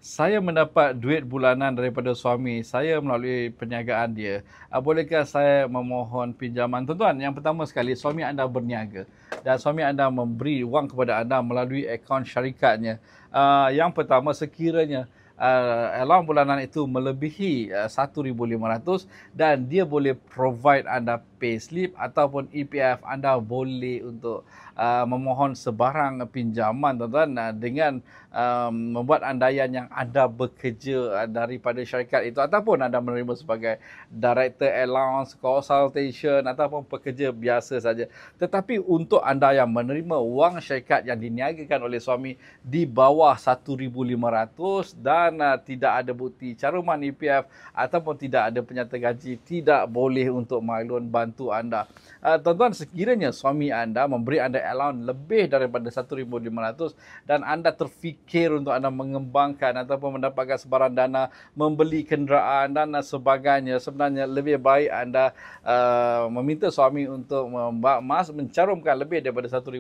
Saya mendapat duit bulanan daripada suami saya melalui perniagaan dia. Bolehkah saya memohon pinjaman? Tuan-tuan, yang pertama sekali, suami anda berniaga dan suami anda memberi wang kepada anda melalui akaun syarikatnya. Yang pertama, sekiranya allowance bulanan itu melebihi 1,500 dan dia boleh provide anda payslip ataupun EPF, anda boleh untuk memohon sebarang pinjaman, tuan-tuan, dengan membuat andaian yang anda bekerja daripada syarikat itu ataupun anda menerima sebagai director allowance, consultation ataupun pekerja biasa saja. Tetapi untuk anda yang menerima wang syarikat yang diniagakan oleh suami di bawah 1,500 dan tidak ada bukti caruman EPF ataupun tidak ada penyata gaji, tidak boleh untuk MyLoan bantu anda. Tuan-tuan, sekiranya suami anda memberi anda allowance lebih daripada 1,500 dan anda terfikir untuk anda mengembangkan ataupun mendapatkan sebarang dana, membeli kenderaan dan sebagainya, sebenarnya lebih baik anda meminta suami untuk mencarumkan lebih daripada 1,500,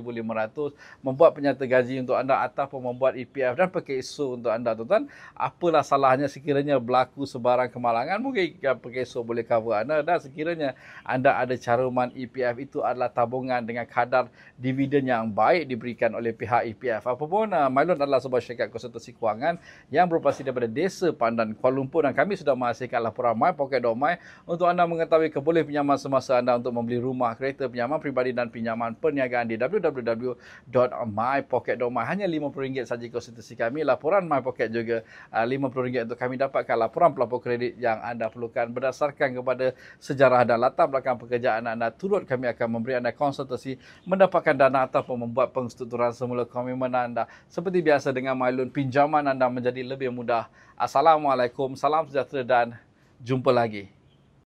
membuat penyata gaji untuk anda ataupun membuat EPF dan pakai isu untuk anda, tuan-tuan. Apalah salahnya sekiranya berlaku sebarang kemalangan, mungkin pakai isu boleh cover anda, dan sekiranya anda ada caruman EPF, itu adalah tabungan dengan kadar dividen yang baik diberikan oleh pihak EPF. Apapun, MyLoan adalah sebuah syarikat konsultasi kewangan yang beroperasi daripada Desa Pandan, Kuala Lumpur, dan kami sudah menghasilkan laporan MyPocket.my untuk anda mengetahui keboleh pinjaman semasa anda untuk membeli rumah, kereta, pinjaman peribadi dan pinjaman perniagaan di www.mypocket.my. Hanya RM50 saja konsultasi kami. Laporan MyPocket juga RM50 untuk kami dapatkan laporan pelapor kredit yang anda perlukan berdasarkan kepada sejarah dan latar belakang pekerjaan anda. Turut kami akan memberi anda konsultasi, mendapatkan dana ataupun membuat pengstrukturan semula komitmen anda. Seperti biasa dengan MyLoan, pinjaman anda menjadi lebih mudah. Assalamualaikum, salam sejahtera dan jumpa lagi.